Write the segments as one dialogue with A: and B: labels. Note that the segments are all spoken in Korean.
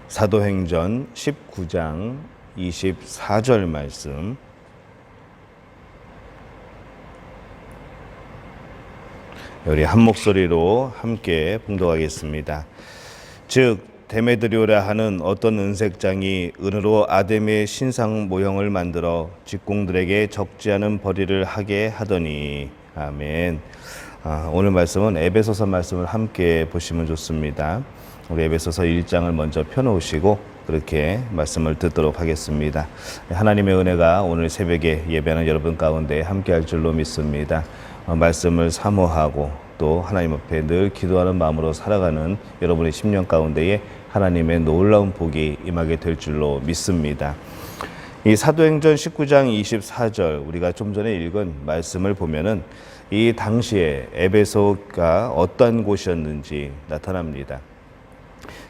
A: 사도행전 19장 24절 말씀, 우리 한 목소리로 함께 봉독하겠습니다. 즉 데메드리오라 하는 어떤 은색장이 은으로 아데미의 신상 모형을 만들어 직공들에게 적지 않은 벌이를 하게 하더니. 아멘. 오늘 말씀은 에베소서 말씀을 함께 보시면 좋습니다. 우리 에베소서 1장을 먼저 펴놓으시고 그렇게 말씀을 듣도록 하겠습니다. 하나님의 은혜가 오늘 새벽에 예배하는 여러분 가운데 함께할 줄로 믿습니다. 말씀을 사모하고 또 하나님 앞에 늘 기도하는 마음으로 살아가는 여러분의 심령 가운데에 하나님의 놀라운 복이 임하게 될 줄로 믿습니다. 이 사도행전 19장 24절 우리가 좀 전에 읽은 말씀을 보면은 이 당시에 에베소가 어떠한 곳이었는지 나타납니다.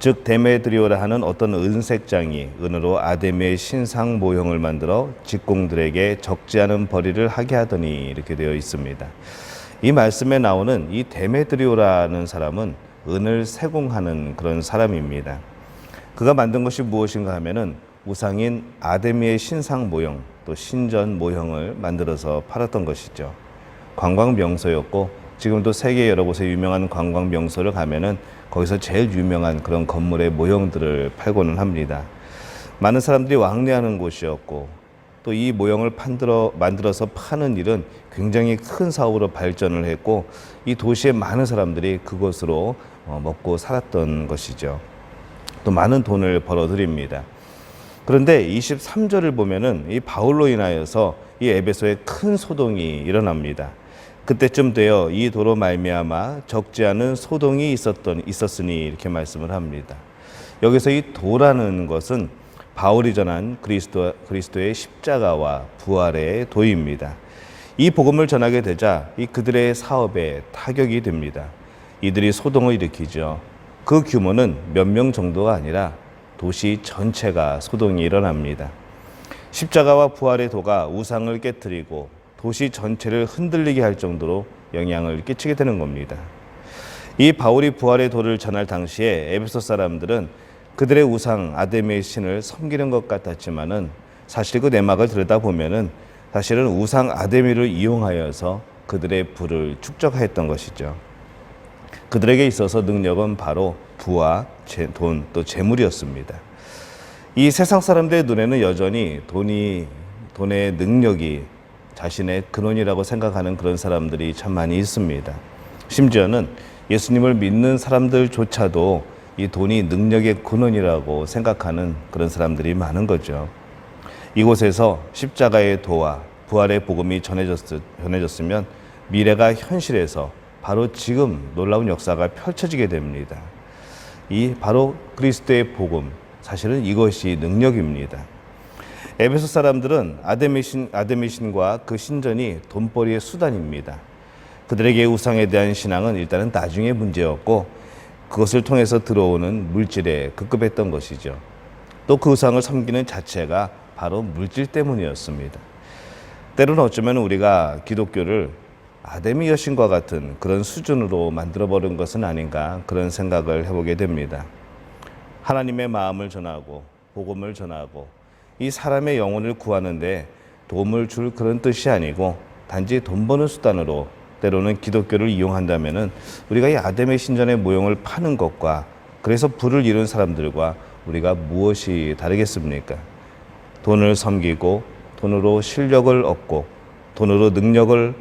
A: 즉 데메드리오라 하는 어떤 은색장이 은으로 아데미의 신상 모형을 만들어 직공들에게 적지 않은 벌이를 하게 하더니 이렇게 되어 있습니다. 이 말씀에 나오는 이 데메드리오라는 사람은 은을 세공하는 그런 사람입니다. 그가 만든 것이 무엇인가 하면은 우상인 아데미의 신상 모형 또 신전 모형을 만들어서 팔았던 것이죠. 관광 명소였고 지금도 세계 여러 곳에 유명한 관광 명소를 가면은 거기서 제일 유명한 그런 건물의 모형들을 팔고는 합니다. 많은 사람들이 왕래하는 곳이었고 또 이 모형을 만들어서 파는 일은 굉장히 큰 사업으로 발전을 했고 이 도시의 많은 사람들이 그것으로 먹고 살았던 것이죠. 또 많은 돈을 벌어들입니다. 그런데 23절을 보면은 이 바울로 인하여서 이 에베소에 큰 소동이 일어납니다. 그때쯤 되어 이 도로 말미암아 적지 않은 소동이 있었으니 이렇게 말씀을 합니다. 여기서 이 도라는 것은 바울이 전한 그리스도의 십자가와 부활의 도입니다. 이 복음을 전하게 되자 이 그들의 사업에 타격이 됩니다. 이들이 소동을 일으키죠. 그 규모는 몇 명 정도가 아니라 도시 전체가 소동이 일어납니다. 십자가와 부활의 도가 우상을 깨뜨리고 도시 전체를 흔들리게 할 정도로 영향을 끼치게 되는 겁니다. 이 바울이 부활의 도를 전할 당시에 에베소 사람들은 그들의 우상 아데미의 신을 섬기는 것 같았지만은 사실 그 내막을 들여다보면은 사실은 우상 아데미를 이용하여서 그들의 부를 축적했던 것이죠. 그들에게 있어서 능력은 바로 부와 돈 또 재물이었습니다. 이 세상 사람들의 눈에는 여전히 돈의 능력이 자신의 근원이라고 생각하는 그런 사람들이 참 많이 있습니다. 심지어는 예수님을 믿는 사람들조차도 이 돈이 능력의 근원이라고 생각하는 그런 사람들이 많은 거죠. 이곳에서 십자가의 도와 부활의 복음이 전해졌으면 미래가 현실에서 바로 지금 놀라운 역사가 펼쳐지게 됩니다. 이 바로 그리스도의 복음, 사실은 이것이 능력입니다. 에베소 사람들은 아데미 신과 그 신전이 돈벌이의 수단입니다. 그들에게 우상에 대한 신앙은 일단은 나중의 문제였고 그것을 통해서 들어오는 물질에 급급했던 것이죠. 또 그 우상을 섬기는 자체가 바로 물질 때문이었습니다. 때로는 어쩌면 우리가 기독교를 아데미 여신과 같은 그런 수준으로 만들어버린 것은 아닌가 그런 생각을 해보게 됩니다. 하나님의 마음을 전하고 복음을 전하고 이 사람의 영혼을 구하는데 도움을 줄 그런 뜻이 아니고 단지 돈 버는 수단으로 때로는 기독교를 이용한다면은 우리가 이 아데미 신전의 모형을 파는 것과 그래서 부를 이룬 사람들과 우리가 무엇이 다르겠습니까? 돈을 섬기고 돈으로 실력을 얻고 돈으로 능력을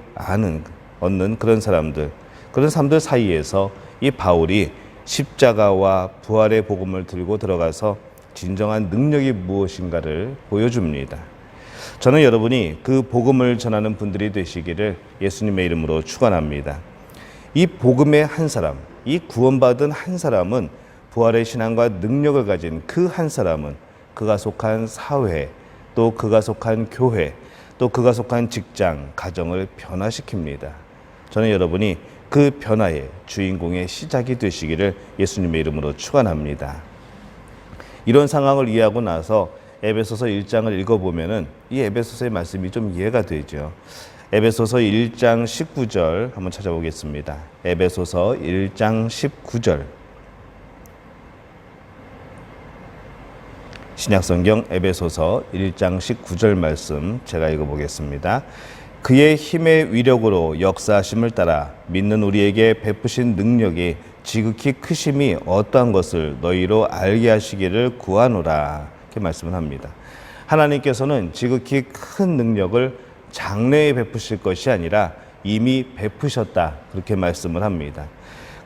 A: 얻는 그런 사람들 사이에서 이 바울이 십자가와 부활의 복음을 들고 들어가서 진정한 능력이 무엇인가를 보여줍니다. 저는 여러분이 그 복음을 전하는 분들이 되시기를 예수님의 이름으로 축원합니다. 이 복음의 한 사람, 이 구원받은 한 사람은 부활의 신앙과 능력을 가진 그 한 사람은 그가 속한 사회, 또 그가 속한 교회, 또 그가 속한 직장, 가정을 변화시킵니다. 저는 여러분이 그 변화의 주인공의 시작이 되시기를 예수님의 이름으로 축원합니다. 이런 상황을 이해하고 나서 에베소서 1장을 읽어보면은 이 에베소서의 말씀이 좀 이해가 되죠. 에베소서 1장 19절 한번 찾아보겠습니다. 에베소서 1장 19절. 신약성경 에베소서 1장 19절 말씀 제가 읽어보겠습니다. 그의 힘의 위력으로 역사하심을 따라 믿는 우리에게 베푸신 능력이 지극히 크심이 어떠한 것을 너희로 알게 하시기를 구하노라. 이렇게 말씀을 합니다. 하나님께서는 지극히 큰 능력을 장래에 베푸실 것이 아니라 이미 베푸셨다. 그렇게 말씀을 합니다.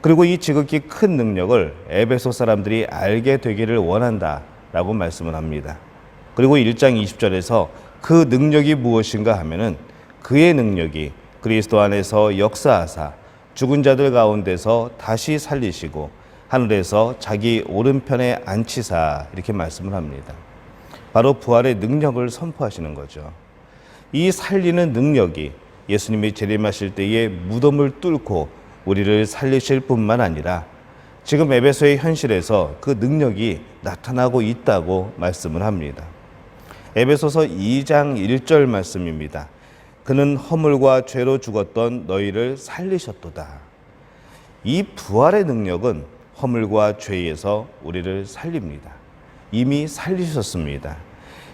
A: 그리고 이 지극히 큰 능력을 에베소 사람들이 알게 되기를 원한다. 라고 말씀을 합니다. 그리고 1장 20절에서 그 능력이 무엇인가 하면은 그의 능력이 그리스도 안에서 역사하사 죽은 자들 가운데서 다시 살리시고 하늘에서 자기 오른편에 앉히사 이렇게 말씀을 합니다. 바로 부활의 능력을 선포하시는 거죠. 이 살리는 능력이 예수님이 재림하실 때에 무덤을 뚫고 우리를 살리실 뿐만 아니라 지금 에베소의 현실에서 그 능력이 나타나고 있다고 말씀을 합니다. 에베소서 2장 1절 말씀입니다. 그는 허물과 죄로 죽었던 너희를 살리셨도다. 이 부활의 능력은 허물과 죄에서 우리를 살립니다. 이미 살리셨습니다.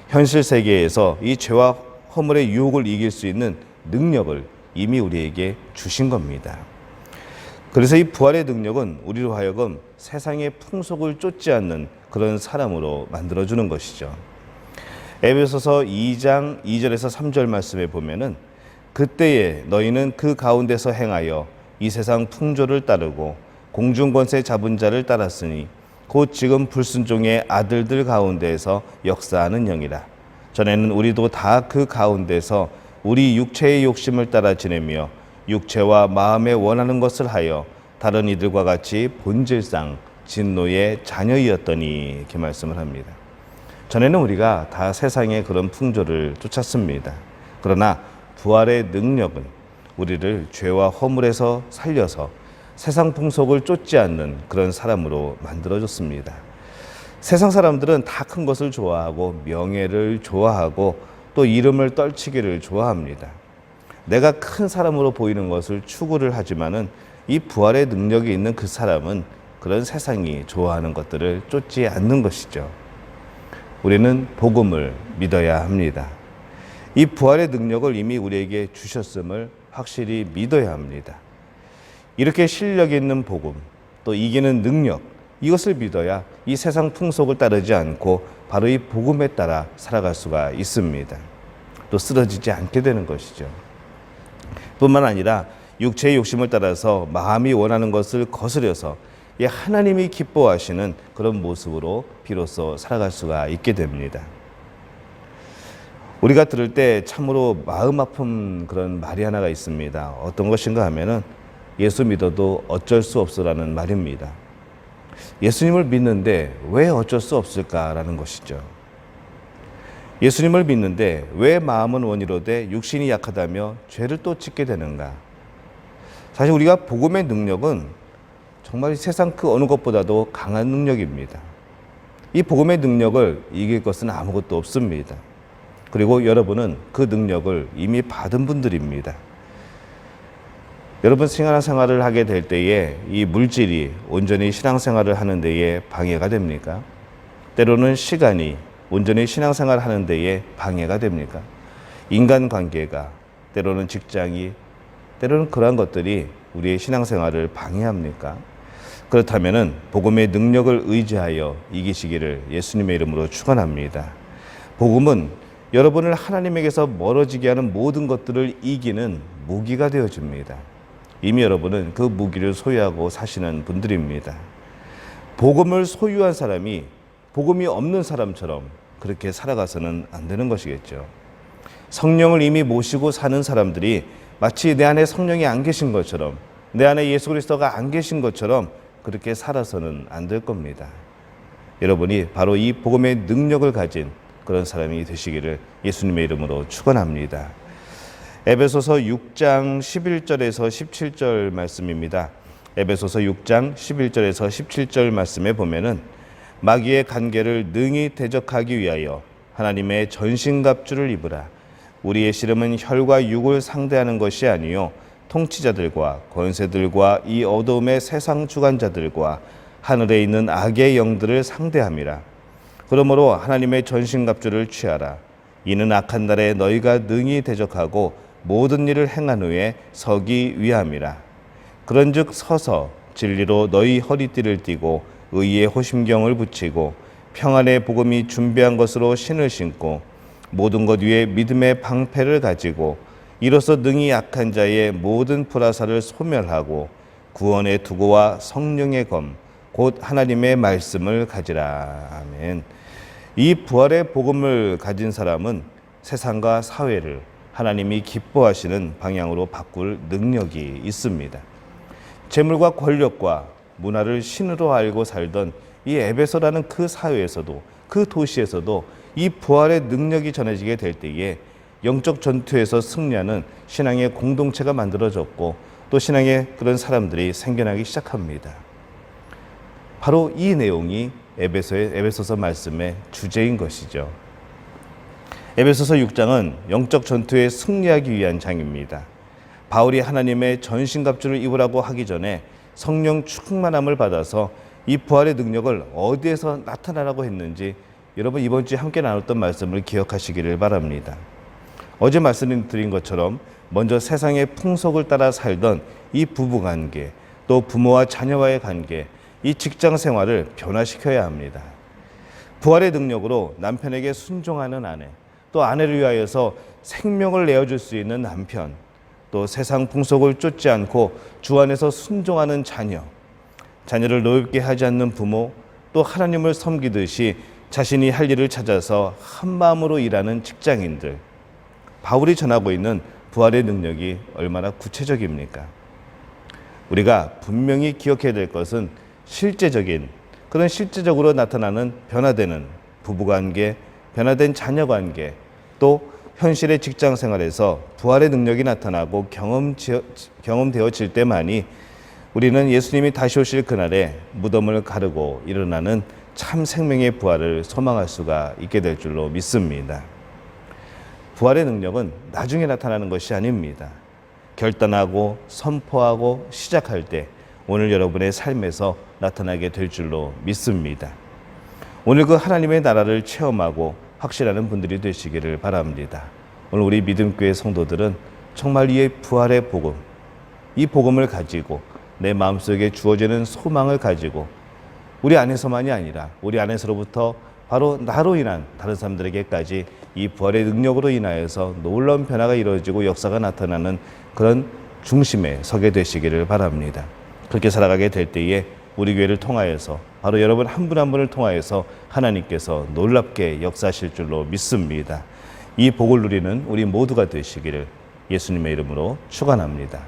A: 현실 세계에서 이 죄와 허물의 유혹을 이길 수 있는 능력을 이미 우리에게 주신 겁니다. 그래서 이 부활의 능력은 우리로 하여금 세상의 풍속을 쫓지 않는 그런 사람으로 만들어주는 것이죠. 에베소서 2장 2절에서 3절 말씀에 보면은 그때에 너희는 그 가운데서 행하여 이 세상 풍조를 따르고 공중권세 잡은 자를 따랐으니 곧 지금 불순종의 아들들 가운데에서 역사하는 영이라. 전에는 우리도 다 그 가운데서 우리 육체의 욕심을 따라 지내며 육체와 마음에 원하는 것을 하여 다른 이들과 같이 본질상 진노의 자녀이었더니 이렇게 말씀을 합니다. 전에는 우리가 다 세상의 그런 풍조를 쫓았습니다. 그러나 부활의 능력은 우리를 죄와 허물에서 살려서 세상 풍속을 쫓지 않는 그런 사람으로 만들어줬습니다. 세상 사람들은 다 큰 것을 좋아하고 명예를 좋아하고 또 이름을 떨치기를 좋아합니다. 내가 큰 사람으로 보이는 것을 추구를 하지만은 이 부활의 능력이 있는 그 사람은 그런 세상이 좋아하는 것들을 쫓지 않는 것이죠. 우리는 복음을 믿어야 합니다. 이 부활의 능력을 이미 우리에게 주셨음을 확실히 믿어야 합니다. 이렇게 실력 있는 복음, 또 이기는 능력, 이것을 믿어야 이 세상 풍속을 따르지 않고 바로 이 복음에 따라 살아갈 수가 있습니다. 또 쓰러지지 않게 되는 것이죠. 뿐만 아니라 육체의 욕심을 따라서 마음이 원하는 것을 거스려서 하나님이 기뻐하시는 그런 모습으로 비로소 살아갈 수가 있게 됩니다. 우리가 들을 때 참으로 마음 아픈 그런 말이 하나가 있습니다. 어떤 것인가 하면은 예수 믿어도 어쩔 수 없어라는 말입니다. 예수님을 믿는데 왜 어쩔 수 없을까라는 것이죠. 예수님을 믿는데 왜 마음은 원이로되 육신이 약하다며 죄를 또 짓게 되는가? 사실 우리가 복음의 능력은 정말 세상 그 어느 것보다도 강한 능력입니다. 이 복음의 능력을 이길 것은 아무것도 없습니다. 그리고 여러분은 그 능력을 이미 받은 분들입니다. 여러분 신앙생활을 하게 될 때에 이 물질이 온전히 신앙생활을 하는 데에 방해가 됩니까? 때로는 시간이 온전히 신앙생활을 하는 데에 방해가 됩니까? 인간관계가, 때로는 직장이, 때로는 그러한 것들이 우리의 신앙생활을 방해합니까? 그렇다면 복음의 능력을 의지하여 이기시기를 예수님의 이름으로 축원합니다. 복음은 여러분을 하나님에게서 멀어지게 하는 모든 것들을 이기는 무기가 되어줍니다. 이미 여러분은 그 무기를 소유하고 사시는 분들입니다. 복음을 소유한 사람이 복음이 없는 사람처럼 그렇게 살아가서는 안 되는 것이겠죠. 성령을 이미 모시고 사는 사람들이 마치 내 안에 성령이 안 계신 것처럼, 내 안에 예수 그리스도가 안 계신 것처럼 그렇게 살아서는 안 될 겁니다. 여러분이 바로 이 복음의 능력을 가진 그런 사람이 되시기를 예수님의 이름으로 축원합니다. 에베소서 6장 11절에서 17절 말씀입니다. 에베소서 6장 11절에서 17절 말씀에 보면은 마귀의 간계를 능히 대적하기 위하여 하나님의 전신갑주를 입으라. 우리의 씨름은 혈과 육을 상대하는 것이 아니요 통치자들과 권세들과 이 어두움의 세상 주관자들과 하늘에 있는 악의 영들을 상대함이라. 그러므로 하나님의 전신갑주를 취하라. 이는 악한 날에 너희가 능히 대적하고 모든 일을 행한 후에 서기 위함이라. 그런즉 서서 진리로 너희 허리띠를 띠고 의의 호심경을 붙이고 평안의 복음이 준비한 것으로 신을 신고 모든 것 위에 믿음의 방패를 가지고 이로써 능히 약한 자의 모든 불화살을 소멸하고 구원의 두고와 성령의 검 곧 하나님의 말씀을 가지라. 아멘. 이 부활의 복음을 가진 사람은 세상과 사회를 하나님이 기뻐하시는 방향으로 바꿀 능력이 있습니다. 재물과 권력과 문화를 신으로 알고 살던 이 에베소라는 그 사회에서도, 그 도시에서도 이 부활의 능력이 전해지게 될 때에 영적 전투에서 승리하는 신앙의 공동체가 만들어졌고 또 신앙의 그런 사람들이 생겨나기 시작합니다. 바로 이 내용이 에베소서 말씀의 주제인 것이죠. 에베소서 6장은 영적 전투에 승리하기 위한 장입니다. 바울이 하나님의 전신갑주를 입으라고 하기 전에 성령 충만함을 받아서 이 부활의 능력을 어디에서 나타나라고 했는지 여러분 이번 주에 함께 나눴던 말씀을 기억하시기를 바랍니다. 어제 말씀드린 것처럼 먼저 세상의 풍속을 따라 살던 이 부부관계, 또 부모와 자녀와의 관계, 이 직장 생활을 변화시켜야 합니다. 부활의 능력으로 남편에게 순종하는 아내, 또 아내를 위하여서 생명을 내어줄 수 있는 남편, 또 세상 풍속을 쫓지 않고 주 안에서 순종하는 자녀, 자녀를 노엽게 하지 않는 부모, 또 하나님을 섬기듯이 자신이 할 일을 찾아서 한마음으로 일하는 직장인들, 바울이 전하고 있는 부활의 능력이 얼마나 구체적입니까? 우리가 분명히 기억해야 될 것은 실제적인, 그런 실제적으로 나타나는 변화되는 부부관계, 변화된 자녀관계, 또 현실의 직장 생활에서 부활의 능력이 나타나고 경험되어질 때만이 우리는 예수님이 다시 오실 그날에 무덤을 가르고 일어나는 참 생명의 부활을 소망할 수가 있게 될 줄로 믿습니다. 부활의 능력은 나중에 나타나는 것이 아닙니다. 결단하고 선포하고 시작할 때 오늘 여러분의 삶에서 나타나게 될 줄로 믿습니다. 오늘 그 하나님의 나라를 체험하고 확신하는 분들이 되시기를 바랍니다. 오늘 우리 믿음교회 성도들은 정말 이 부활의 복음, 이 복음을 가지고 내 마음속에 주어지는 소망을 가지고 우리 안에서만이 아니라 우리 안에서로부터 바로 나로 인한 다른 사람들에게까지 이 부활의 능력으로 인하여서 놀라운 변화가 이루어지고 역사가 나타나는 그런 중심에 서게 되시기를 바랍니다. 그렇게 살아가게 될 때에 우리 교회를 통하여서 바로 여러분 한 분 한 분을 통하여서 하나님께서 놀랍게 역사하실 줄로 믿습니다. 이 복을 누리는 우리 모두가 되시기를 예수님의 이름으로 축원합니다.